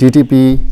TTP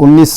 19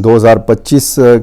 2025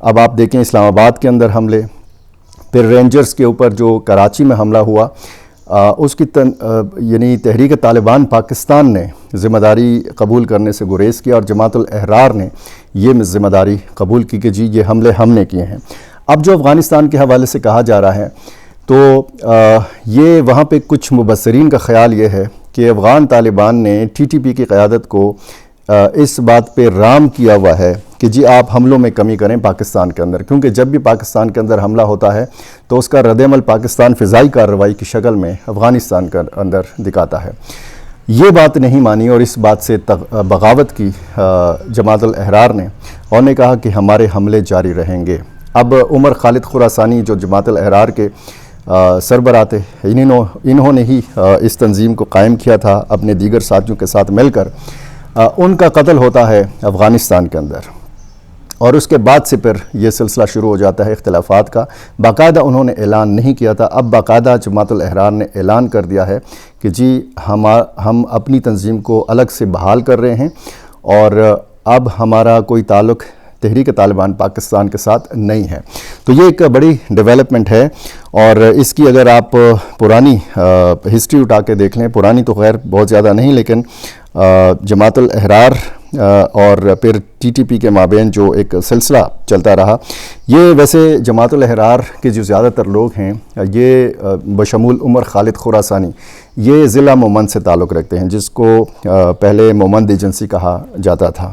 اب آپ دیکھیں اسلام آباد کے اندر حملے، پھر رینجرز کے اوپر جو کراچی میں حملہ ہوا، اس کی یعنی تحریک طالبان پاکستان نے ذمہ داری قبول کرنے سے گریز کیا، اور جماعت الاحرار نے یہ ذمہ داری قبول کی کہ جی یہ حملے ہم نے کیے ہیں۔ اب جو افغانستان کے حوالے سے کہا جا رہا ہے تو یہ وہاں پہ کچھ مبصرین کا خیال یہ ہے کہ افغان طالبان نے ٹی ٹی پی کی قیادت کو اس بات پہ رام کیا ہوا ہے کہ جی آپ حملوں میں کمی کریں پاکستان کے اندر، کیونکہ جب بھی پاکستان کے اندر حملہ ہوتا ہے تو اس کا رد عمل پاکستان فضائی کارروائی کی شکل میں افغانستان کے اندر دکھاتا ہے۔ یہ بات نہیں مانی اور اس بات سے بغاوت کی جماعت الاحرار نے، اور نے کہا کہ ہمارے حملے جاری رہیں گے۔ اب عمر خالد خراسانی جو جماعت الاحرار کے سربراہ تھے، انہوں نے ہی اس تنظیم کو قائم کیا تھا اپنے دیگر ساتھیوں کے ساتھ مل کر۔ ان کا قتل ہوتا ہے افغانستان کے اندر، اور اس کے بعد سے پھر یہ سلسلہ شروع ہو جاتا ہے اختلافات کا۔ باقاعدہ انہوں نے اعلان نہیں کیا تھا، اب باقاعدہ جماعت الاحرار نے اعلان کر دیا ہے کہ جی ہم اپنی تنظیم کو الگ سے بحال کر رہے ہیں، اور اب ہمارا کوئی تعلق تحریک طالبان پاکستان کے ساتھ نہیں ہے۔ تو یہ ایک بڑی ڈیولپمنٹ ہے، اور اس کی اگر آپ پرانی ہسٹری اٹھا کے دیکھ لیں، پرانی تو خیر بہت زیادہ نہیں، لیکن جماعت الاحرار اور پھر ٹی ٹی پی کے مابین جو ایک سلسلہ چلتا رہا، یہ ویسے جماعت الاحرار کے جو زیادہ تر لوگ ہیں یہ بشمول عمر خالد خراسانی یہ ضلع مومند سے تعلق رکھتے ہیں، جس کو پہلے مومند ایجنسی کہا جاتا تھا۔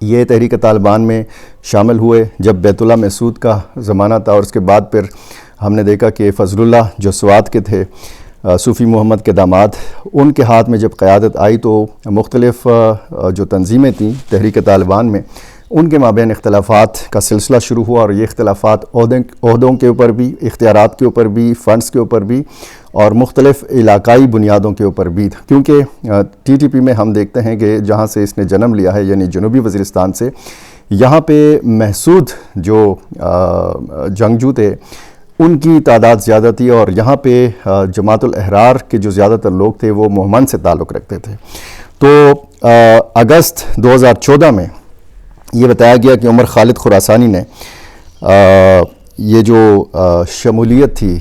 یہ تحریک طالبان میں شامل ہوئے جب بیت اللہ محسود کا زمانہ تھا، اور اس کے بعد پھر ہم نے دیکھا کہ فضل اللہ جو سوات کے تھے، صوفی محمد کے داماد، ان کے ہاتھ میں جب قیادت آئی تو مختلف جو تنظیمیں تھیں تحریک طالبان میں، ان کے مابین اختلافات کا سلسلہ شروع ہوا، اور یہ اختلافات عہدوں کے اوپر بھی، اختیارات کے اوپر بھی، فنڈز کے اوپر بھی، اور مختلف علاقائی بنیادوں کے اوپر بھی تھا، کیونکہ ٹی ٹی پی میں ہم دیکھتے ہیں کہ جہاں سے اس نے جنم لیا ہے، یعنی جنوبی وزیرستان سے، یہاں پہ محسود جو جنگجو تھے ان کی تعداد زیادہ تھی، اور یہاں پہ جماعت الاحرار کے جو زیادہ تر لوگ تھے وہ مومند سے تعلق رکھتے تھے۔ تو اگست 2014 میں یہ بتایا گیا کہ عمر خالد خراسانی نے یہ جو شمولیت تھی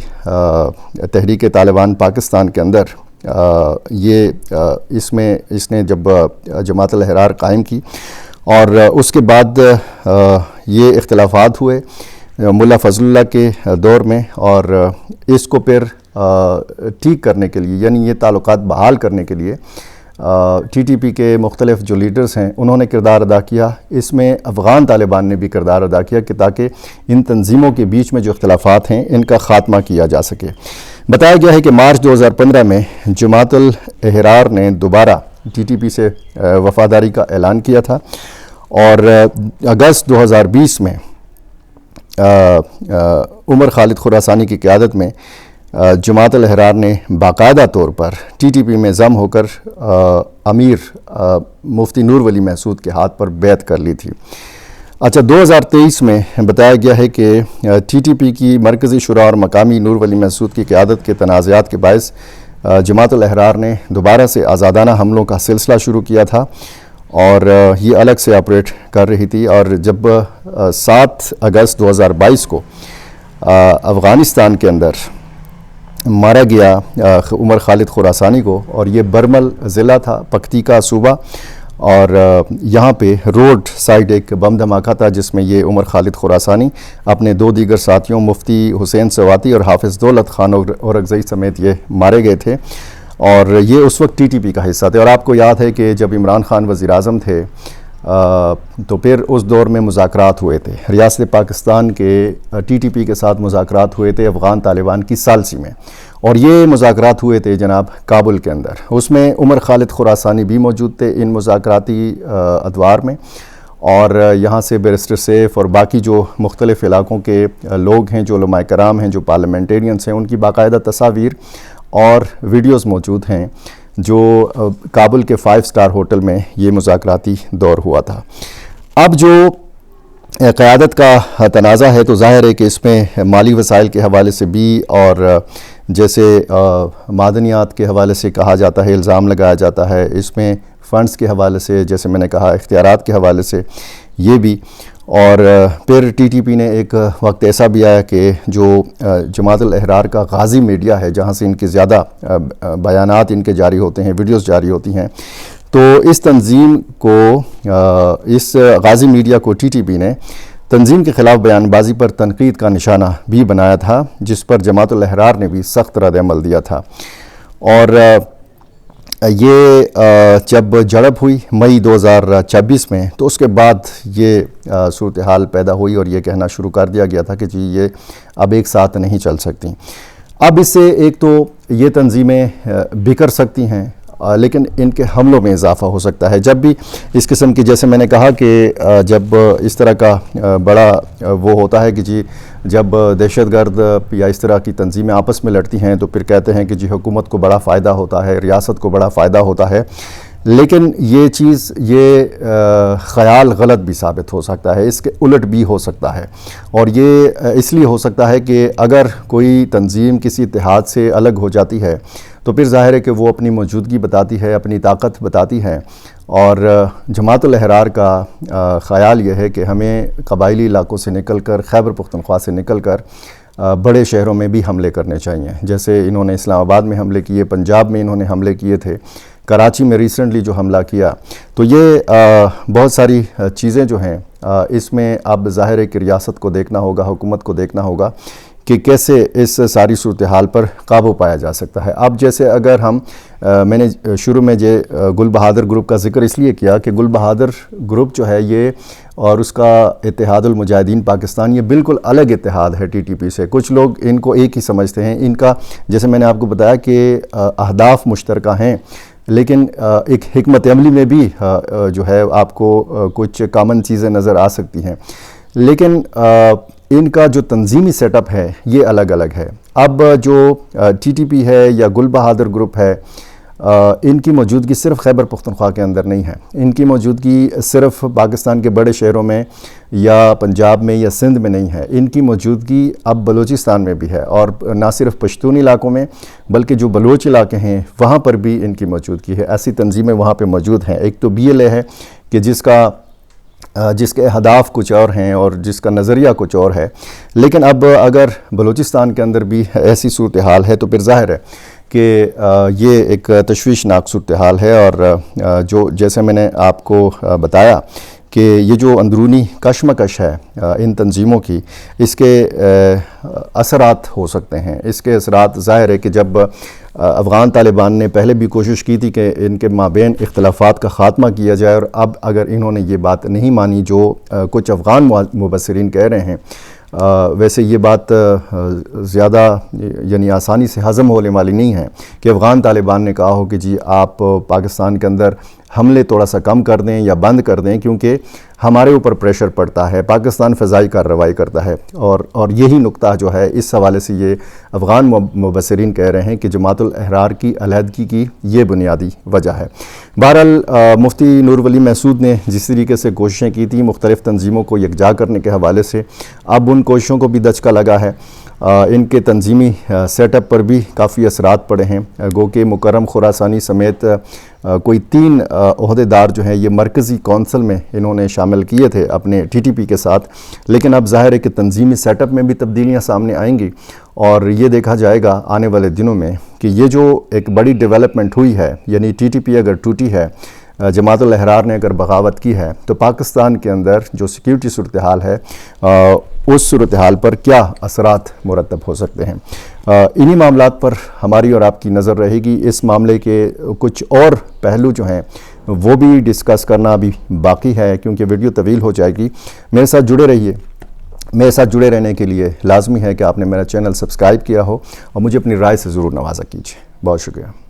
تحریک طالبان پاکستان کے اندر، اس نے جب جماعت الاحرار قائم کی، اور اس کے بعد یہ اختلافات ہوئے ملا فضل اللہ کے دور میں، اور اس کو پھر ٹھیک کرنے کے لیے، یعنی یہ تعلقات بحال کرنے کے لیے ٹی ٹی پی کے مختلف جو لیڈرز ہیں انہوں نے کردار ادا کیا۔ اس میں افغان طالبان نے بھی کردار ادا کیا کہ تاکہ ان تنظیموں کے بیچ میں جو اختلافات ہیں ان کا خاتمہ کیا جا سکے۔ بتایا گیا ہے کہ مارچ 2015 میں جماعت الاحرار نے دوبارہ ٹی ٹی پی سے وفاداری کا اعلان کیا تھا، اور اگست 2020 میں عمر خالد خراسانی کی قیادت میں جماعت الاحرار نے باقاعدہ طور پر ٹی ٹی پی میں ضم ہو کر امیر مفتی نور ولی محسود کے ہاتھ پر بیعت کر لی تھی۔ اچھا، 2023 میں بتایا گیا ہے کہ ٹی ٹی پی کی مرکزی شورا اور مقامی نور ولی محسود کی قیادت کے تنازعات کے باعث جماعت الاحرار نے دوبارہ سے آزادانہ حملوں کا سلسلہ شروع کیا تھا، اور یہ الگ سے آپریٹ کر رہی تھی۔ اور جب 7 اگست 2022 کو افغانستان کے اندر مارا گیا عمر خالد خراسانی کو، اور یہ برمل ضلع تھا، پکتیکا صوبہ، اور یہاں پہ روڈ سائڈ ایک بم دھماکہ تھا جس میں یہ عمر خالد خراسانی اپنے 2 دیگر ساتھیوں مفتی حسین سواتی اور حافظ دولت خان اورکزئی سمیت یہ مارے گئے تھے، اور یہ اس وقت ٹی ٹی پی کا حصہ تھے۔ اور آپ کو یاد ہے کہ جب عمران خان وزیر اعظم تھے تو پھر اس دور میں مذاکرات ہوئے تھے، ریاست پاکستان کے ٹی ٹی پی کے ساتھ مذاکرات ہوئے تھے افغان طالبان کی ثالثی میں، اور یہ مذاکرات ہوئے تھے جناب کابل کے اندر۔ اس میں عمر خالد خراسانی بھی موجود تھے ان مذاکراتی ادوار میں، اور یہاں سے بیرسٹر سیف اور باقی جو مختلف علاقوں کے لوگ ہیں، جو علماء کرام ہیں، جو پارلیمنٹیرینز ہیں، ان کی باقاعدہ تصاویر اور ویڈیوز موجود ہیں جو کابل کے 5 اسٹار ہوٹل میں یہ مذاکراتی دور ہوا تھا۔ اب جو قیادت کا تنازع ہے تو ظاہر ہے کہ اس میں مالی وسائل کے حوالے سے بھی، اور جیسے معدنیات کے حوالے سے کہا جاتا ہے، الزام لگایا جاتا ہے، اس میں فنڈز کے حوالے سے، جیسے میں نے کہا اختیارات کے حوالے سے یہ بھی، اور پھر ٹی ٹی پی نے ایک وقت ایسا بھی آیا کہ جو جماعت الاحرار کا غازی میڈیا ہے، جہاں سے ان کے زیادہ بیانات ان کے جاری ہوتے ہیں، ویڈیوز جاری ہوتی ہیں، تو اس تنظیم کو، اس غازی میڈیا کو ٹی ٹی پی نے تنظیم کے خلاف بیان بازی پر تنقید کا نشانہ بھی بنایا تھا، جس پر جماعت الاحرار نے بھی سخت رد عمل دیا تھا۔ اور یہ جب جھڑپ ہوئی مئی 2026 میں، تو اس کے بعد یہ صورتحال پیدا ہوئی اور یہ کہنا شروع کر دیا گیا تھا کہ جی یہ اب ایک ساتھ نہیں چل سکتی۔ اب اس سے ایک تو یہ تنظیمیں بکھر سکتی ہیں، لیکن ان کے حملوں میں اضافہ ہو سکتا ہے۔ جب بھی اس قسم کی، جیسے میں نے کہا کہ جب اس طرح کا بڑا وہ ہوتا ہے کہ جی جب دہشت گرد یا اس طرح کی تنظیمیں آپس میں لڑتی ہیں تو پھر کہتے ہیں کہ جی حکومت کو بڑا فائدہ ہوتا ہے، ریاست کو بڑا فائدہ ہوتا ہے، لیکن یہ چیز، یہ خیال غلط بھی ثابت ہو سکتا ہے، اس کے الٹ بھی ہو سکتا ہے۔ اور یہ اس لیے ہو سکتا ہے کہ اگر کوئی تنظیم کسی اتحاد سے الگ ہو جاتی ہے تو پھر ظاہر ہے کہ وہ اپنی موجودگی بتاتی ہے، اپنی طاقت بتاتی ہے، اور جماعت الاحرار کا خیال یہ ہے کہ ہمیں قبائلی علاقوں سے نکل کر، خیبر پختونخوا سے نکل کر بڑے شہروں میں بھی حملے کرنے چاہیے، جیسے انہوں نے اسلام آباد میں حملے کیے، پنجاب میں انہوں نے حملے کیے تھے، کراچی میں ریسنٹلی جو حملہ کیا۔ تو یہ بہت ساری چیزیں جو ہیں، اس میں اب ظاہر ہے کہ ریاست کو دیکھنا ہوگا، حکومت کو دیکھنا ہوگا کہ کیسے اس ساری صورتحال پر قابو پایا جا سکتا ہے۔ اب جیسے اگر ہم، میں نے شروع میں گل بہادر گروپ کا ذکر اس لیے کیا کہ گل بہادر گروپ جو ہے یہ، اور اس کا اتحاد المجاہدین پاکستان، یہ بالکل الگ اتحاد ہے ٹی ٹی پی سے۔ کچھ لوگ ان کو ایک ہی سمجھتے ہیں، ان کا، جیسے میں نے آپ کو بتایا کہ اہداف مشترکہ ہیں، لیکن ایک حکمت عملی میں بھی جو ہے آپ کو کچھ کامن چیزیں نظر آ سکتی ہیں، لیکن ان کا جو تنظیمی سیٹ اپ ہے یہ الگ الگ ہے۔ اب جو ٹی ٹی پی ہے یا گل بہادر گروپ ہے، ان کی موجودگی صرف خیبر پختونخوا کے اندر نہیں ہے، ان کی موجودگی صرف پاکستان کے بڑے شہروں میں یا پنجاب میں یا سندھ میں نہیں ہے، ان کی موجودگی اب بلوچستان میں بھی ہے، اور نہ صرف پشتون علاقوں میں بلکہ جو بلوچ علاقے ہیں وہاں پر بھی ان کی موجودگی ہے۔ ایسی تنظیمیں وہاں پہ موجود ہیں۔ ایک تو بی ایل اے ہے کہ جس کے اہداف کچھ اور ہیں اور جس کا نظریہ کچھ اور ہے، لیکن اب اگر بلوچستان کے اندر بھی ایسی صورتحال ہے تو پھر ظاہر ہے کہ یہ ایک تشویشناک صورتحال ہے، اور جو جیسے میں نے آپ کو بتایا کہ یہ جو اندرونی کشمکش ہے ان تنظیموں کی، اس کے اثرات ہو سکتے ہیں۔ اس کے اثرات ظاہر ہے کہ جب افغان طالبان نے پہلے بھی کوشش کی تھی کہ ان کے مابین اختلافات کا خاتمہ کیا جائے، اور اب اگر انہوں نے یہ بات نہیں مانی جو کچھ افغان مبصرین کہہ رہے ہیں، ویسے یہ بات زیادہ یعنی آسانی سے ہضم ہونے والی نہیں ہے کہ افغان طالبان نے کہا ہو کہ جی آپ پاکستان کے اندر حملے تھوڑا سا کم کر دیں یا بند کر دیں، کیونکہ ہمارے اوپر پریشر پڑتا ہے، پاکستان فضائی کارروائی کرتا ہے، اور یہی نقطہ جو ہے اس حوالے سے یہ افغان مبصرین کہہ رہے ہیں کہ جماعت الاحرار کی علیحدگی کی یہ بنیادی وجہ ہے۔ بہرحال مفتی نور ولی محسود نے جس طریقے سے کوششیں کی تھیں مختلف تنظیموں کو یکجا کرنے کے حوالے سے، اب ان کوششوں کو بھی دھچکا لگا ہے۔ ان کے تنظیمی سیٹ اپ پر بھی کافی اثرات پڑے ہیں، گو کہ مکرم خراسانی سمیت کوئی 3 عہدیدار جو ہیں یہ مرکزی کونسل میں انہوں نے شامل کیے تھے اپنے ٹی ٹی پی کے ساتھ، لیکن اب ظاہر ہے کہ تنظیمی سیٹ اپ میں بھی تبدیلیاں سامنے آئیں گی، اور یہ دیکھا جائے گا آنے والے دنوں میں کہ یہ جو ایک بڑی ڈیولپمنٹ ہوئی ہے، یعنی ٹی ٹی پی اگر ٹوٹی ہے، جماعت الاحرار نے اگر بغاوت کی ہے، تو پاکستان کے اندر جو سیکیورٹی صورتحال ہے اس صورتحال پر کیا اثرات مرتب ہو سکتے ہیں۔ انہی معاملات پر ہماری اور آپ کی نظر رہے گی۔ اس معاملے کے کچھ اور پہلو جو ہیں وہ بھی ڈسکس کرنا ابھی باقی ہے، کیونکہ ویڈیو طویل ہو جائے گی۔ میرے ساتھ جڑے رہیے۔ میرے ساتھ جڑے رہنے کے لیے لازمی ہے کہ آپ نے میرا چینل سبسکرائب کیا ہو، اور مجھے اپنی رائے سے ضرور نوازا کیجیے۔ بہت شکریہ۔